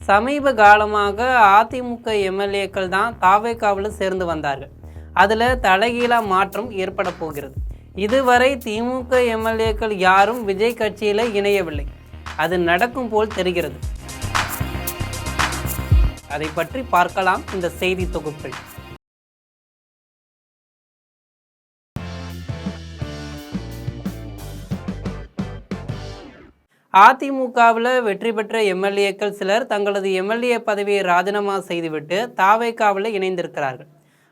சமீப காலமாக அதிமுக எம்எல்ஏக்கள் தான் தாவேகாவில் சேர்ந்து வந்தார்கள். அதில் தலைகீழா மாற்றம் ஏற்பட போகிறது. இதுவரை திமுக எம்எல்ஏக்கள் யாரும் விஜய் கட்சியில் இணையவில்லை. அது நடக்கும் போல் தெரிகிறது. அதை பற்றி பார்க்கலாம் இந்த செய்தி தொகுப்பில். அதிமுகவில் வெற்றி பெற்ற எம்எல்ஏக்கள் சிலர் தங்களது எம்எல்ஏ பதவியை ராஜினாமா செய்துவிட்டு தாவேகாவில் இணைந்திருக்கிறார்கள்.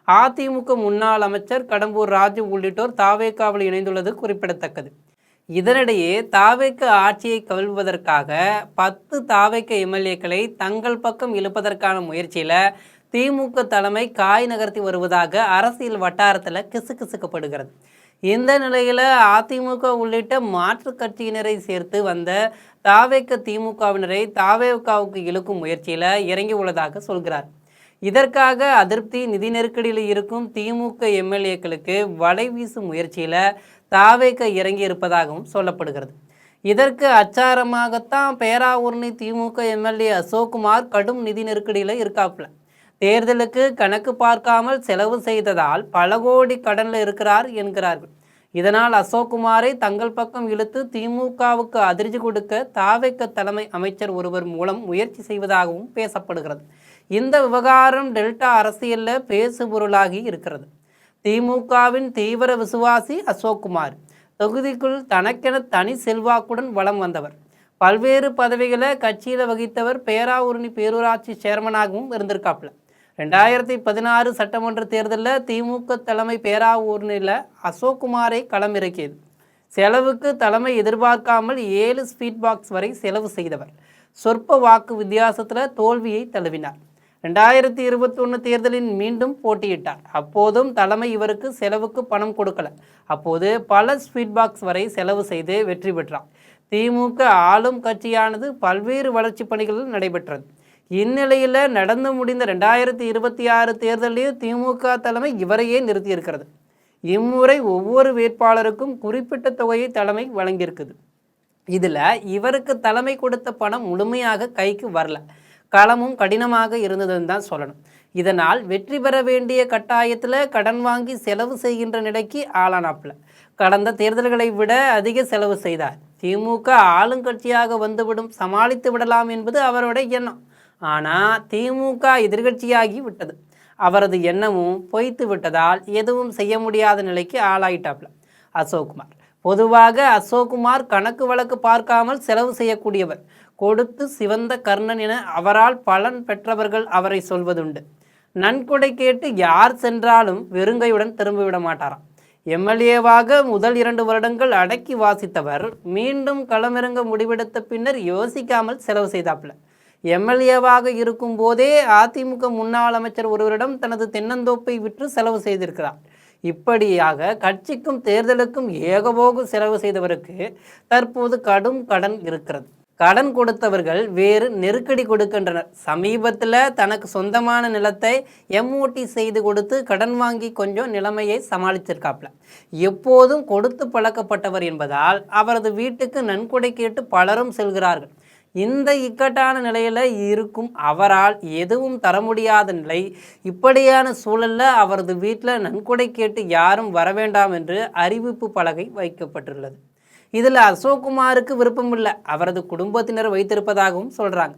அதிமுக முன்னாள் அமைச்சர் கடம்பூர் ராஜு உள்ளிட்டோர் தாவேகாவில் இணைந்துள்ளது குறிப்பிடத்தக்கது. இதனிடையே தாவேக ஆட்சியை கவிழ்வதற்காக 10 தாவேக எம்எல்ஏக்களை தங்கள் பக்கம் இழுப்பதற்கான முயற்சியில் திமுக தலைமை காய் நகர்த்தி வருவதாக அரசியல் வட்டாரத்தில் கிசுகிசுக்கப்படுகிறது. இந்த நிலையில் அதிமுக உள்ளிட்ட மாற்று கட்சியினரை சேர்த்து வந்த தாவேக திமுகவினரை தாவேகாவுக்கு இழுக்கும் முயற்சியில் இறங்கி உள்ளதாக சொல்கிறார். இதற்காக அதிருப்தி நிதி நெருக்கடியில் இருக்கும் திமுக எம்எல்ஏக்களுக்கு வலை வீசும் முயற்சியில் தாவேக இறங்கி இருப்பதாகவும் சொல்லப்படுகிறது. இதற்கு அச்சாரமாகத்தான் பேராவூரணி திமுக எம்எல்ஏ அசோக்குமார் கடும் நிதி நெருக்கடியில் இருக்காப்புல. தேர்தலுக்கு கணக்கு பார்க்காமல் செலவு செய்ததால் பல கோடி கடனில் இருக்கிறார் என்கிறார்கள். இதனால் அசோக்குமாரை தங்கள் பக்கம் இழுத்து திமுகவுக்கு அதிர்ச்சி கொடுக்க தாவேக தலைமை அமைச்சர் ஒருவர் மூலம் முயற்சி செய்வதாகவும் பேசப்படுகிறது. இந்த விவகாரம் டெல்டா அரசியலில் பேசுபொருளாகி இருக்கிறது. திமுகவின் தீவிர விசுவாசி அசோக்குமார் தொகுதிக்குள் தனக்கென தனி செல்வாக்குடன் வலம் வந்தவர். பல்வேறு பதவிகளை கட்சியில் வகித்தவர். பேராவூரணி பேரூராட்சி சேர்மனாகவும் இருந்திருக்காப்புல. 2016 சட்டமன்ற தேர்தலில் திமுக தலைமை பேராவூரணியில் அசோக்குமாரை களமிறக்கியது. செலவுக்கு தலைமை எதிர்பார்க்காமல் 7 ஸ்பீட் பாக்ஸ் வரை செலவு செய்தவர். சொற்ப வாக்கு வித்தியாசத்தில் தோல்வியை தழுவினார். 2021 தேர்தலில் மீண்டும் போட்டியிட்டார். அப்போதும் தலைமை இவருக்கு செலவுக்கு பணம் கொடுக்கல. அப்போது பல ஸ்பீட் பாக்ஸ் வரை செலவு செய்து வெற்றி பெற்றார். திமுக ஆளும் கட்சியானது பல்வேறு வளர்ச்சி பணிகளில் நடைபெற்றது. இந்நிலையில் நடந்து முடிந்த 2026 தேர்தலில் திமுக தலைமை இவரையே நிறுத்தியிருக்கிறது. இம்முறை ஒவ்வொரு வேட்பாளருக்கும் குறிப்பிட்ட தொகையை தலைமை வழங்கியிருக்குது. இதில் இவருக்கு தலைமை கொடுத்த பணம் முழுமையாக கைக்கு வரல. களமும் கடினமாக இருந்ததுன்னு தான் சொல்லணும். இதனால் வெற்றி பெற வேண்டிய கட்டாயத்தில் கடன் வாங்கி செலவு செய்கின்ற நிலைக்கு ஆளானாப்புல. கடந்த தேர்தல்களை விட அதிக செலவு செய்தார். திமுக ஆளுங்கட்சியாக வந்துவிடும், சமாளித்து விடலாம் என்பது அவருடைய எண்ணம். ஆனால் திமுக எதிர்கட்சியாகி விட்டது. அவரது எண்ணமும் பொய்த்து விட்டதால் எதுவும் செய்ய முடியாத நிலைக்கு ஆளாயிட்டாப்ல அசோக்குமார். பொதுவாக அசோக்குமார் கணக்கு வழக்கு பார்க்காமல் செலவு செய்யக்கூடியவர். கொடுத்து சிவந்த கர்ணன் என அவரால் பலன் பெற்றவர்கள் அவரை சொல்வதுண்டு. நன்கொடை கேட்டு யார் சென்றாலும் வெறுங்கையுடன் திரும்பிவிட மாட்டாராம். எம்எல்ஏவாக முதல் 2 வருடங்கள் அடக்கி வாசித்தவர் மீண்டும் களமிறங்க முடிவெடுத்த பின்னர் யோசிக்காமல் செலவு செய்தாப்புல. எம்எல்ஏவாக இருக்கும் போதே அதிமுக முன்னாள் அமைச்சர் ஒருவரிடம் தனது தென்னந்தோப்பை விற்று செலவு செய்திருக்கிறார். இப்படியாக கட்சிக்கும் தேர்தலுக்கும் ஏகபோக செலவு செய்தவருக்கு தற்போது கடும் கடன் இருக்கிறது. கடன் கொடுத்தவர்கள் வேறு நெருக்கடி கொடுக்கின்றனர். சமீபத்தில் தனக்கு சொந்தமான நிலத்தை எம்ஓடி செய்து கொடுத்து கடன் வாங்கி கொஞ்சம் நிலைமையை சமாளிச்சிருக்காப்ல. எப்போதும் கொடுத்து பழக்கப்பட்டவர் என்பதால் அவரது வீட்டுக்கு நன்கொடை கேட்டு பலரும் செல்கிறார்கள். இந்த இக்கட்டான நிலையில் இருக்கும் அவரால் எதுவும் தர முடியாத நிலை. இப்படியான சூழலில் அவரது வீட்டில் நன்கொடை கேட்டு யாரும் வரவேண்டாம் என்று அறிவிப்பு பலகை வைக்கப்பட்டுள்ளது. இதில் அசோக்குமாருக்கு விருப்பமில்லை. அவரது குடும்பத்தினர் வைத்திருப்பதாகவும் சொல்கிறாங்க.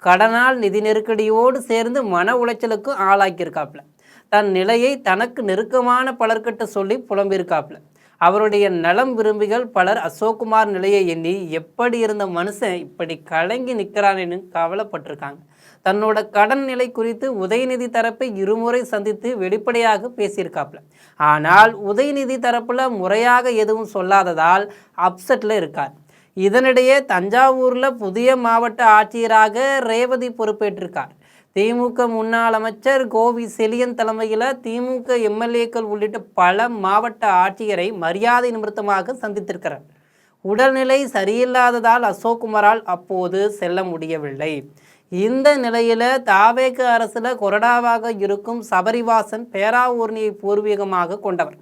கடனால் நிதி நெருக்கடியோடு சேர்ந்து மன உளைச்சலுக்கும் ஆளாக்கியிருக்காப்புல. தன் நிலையை தனக்கு நெருக்கமான பலர்கிட்ட சொல்லி புலம்பியிருக்காப்புல. அவருடைய நலம் விரும்பிகள் பலர் அசோக்குமார் நிலையை எண்ணி எப்படி இருந்த மனுஷன் இப்படி கலங்கி நிற்கிறான்னு கவலைப்பட்டிருக்காங்க. தன்னோட கடன் நிலை குறித்து உதயநிதி தரப்பை இருமுறை சந்தித்து வெளிப்படையாக பேசியிருக்காப்புல. ஆனால் உதயநிதி தரப்புல முறையாக எதுவும் சொல்லாததால் அப்செட்டில் இருக்கார். இதனிடையே தஞ்சாவூரில் புதிய மாவட்ட ஆட்சியராக ரேவதி பொறுப்பேற்றிருக்கார். திமுக முன்னாள் அமைச்சர் கோவி செலியன் தலைமையில் திமுக எம்எல்ஏக்கள் உள்ளிட்ட பல மாவட்ட ஆட்சியரை மரியாதை நிமித்தமாக சந்தித்திருக்கிறார். உடல்நிலை சரியில்லாததால் அசோக்குமாரால் அப்போது செல்ல முடியவில்லை. இந்த நிலையில் தாவேக அரசில் கொறடாவாக இருக்கும் சபரிவாசன் பேராவூரணியை பூர்வீகமாக கொண்டவர்.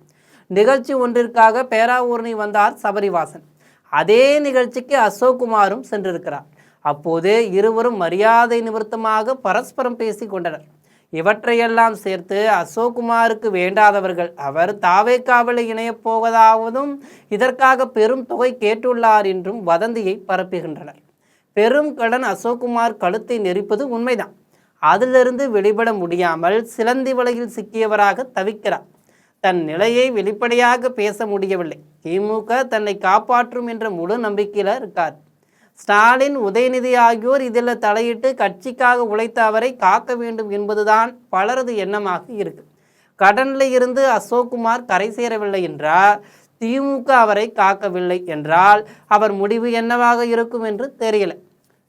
நிகழ்ச்சி ஒன்றிற்காக பேராவூரணி வந்தார் சபரிவாசன். அதே நிகழ்ச்சிக்கு அசோக்குமாரும் சென்றிருக்கிறார். அப்போது இருவரும் மரியாதை நிமித்தமாக பரஸ்பரம் பேசி கொண்டனர். இவற்றையெல்லாம் சேர்த்து அசோக்குமாருக்கு வேண்டாதவர்கள் அவர் தாவேக்காவில் இணையப் போவதாகவும் இதற்காக பெரும் தொகை கேட்டுள்ளார் என்றும் வதந்தியை பரப்புகின்றனர். பெரும் கடன் அசோக்குமார் கழுத்தை நெரிப்பது உண்மைதான். அதிலிருந்து வெளிப்பட முடியாமல் சிலந்தி வலையில் சிக்கியவராக தவிக்கிறார். தன் நிலையை வெளிப்படையாக பேச முடியவில்லை. திமுக தன்னை காப்பாற்றும் என்ற முழு நம்பிக்கையில் இருக்கார். ஸ்டாலின், உதயநிதி ஆகியோர் இதில் தலையிட்டு கட்சிக்காக உழைத்த அவரை காக்க வேண்டும் என்பதுதான் பலரது எண்ணமாக இருக்கு. கடனில் இருந்து அசோக்குமார் கரை சேரவில்லை என்றால், திமுக அவரை காக்கவில்லை என்றால் அவர் முடிவு என்னவாக இருக்கும் என்று தெரியல.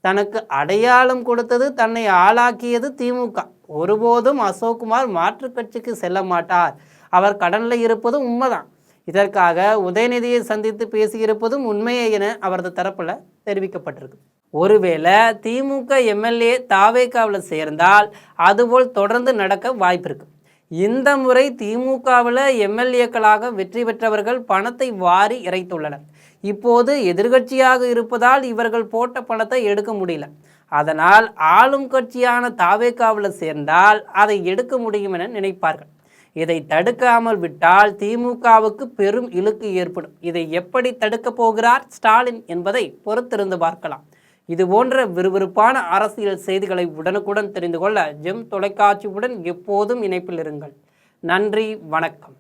தனக்கு அடையாளம் கொடுத்தது, தன்னை ஆளாக்கியது திமுக. ஒருபோதும் அசோக்குமார் மாற்று கட்சிக்கு செல்ல மாட்டார். அவர் கடனில் இருப்பதும் உண்மைதான். இதற்காக உதயநிதியை சந்தித்து பேசியிருப்பதும் உண்மையே என அவரது தரப்பில் தெரிவிக்கப்பட்டிருக்கு. ஒருவேளை திமுக எம்எல்ஏ தாவேக்காவில் சேர்ந்தால் அதுபோல் தொடர்ந்து நடக்க வாய்ப்பு இருக்கு. இந்த முறை திமுகவில் எம்எல்ஏக்களாக வெற்றி பெற்றவர்கள் பணத்தை வாரி இறைத்துள்ளனர். இப்போது எதிர்கட்சியாக இருப்பதால் இவர்கள் போட்ட பணத்தை எடுக்க முடியல. அதனால் ஆளும் கட்சியான தாவேக்காவில் சேர்ந்தால் அதை எடுக்க முடியும் என நினைப்பார்கள். இதை தடுக்காமல் விட்டால் திமுகவுக்கு பெரும் இழுக்கு ஏற்படும். இதை எப்படி தடுக்கப் போகிறார் ஸ்டாலின் என்பதை பொறுத்திருந்து பார்க்கலாம். இது போன்ற விறுவிறுப்பான அரசியல் செய்திகளை உடனுக்குடன் தெரிந்து கொள்ள ஜெம் தொலைக்காட்சியுடன் எப்போதும் இணைப்பில் இருங்கள். நன்றி, வணக்கம்.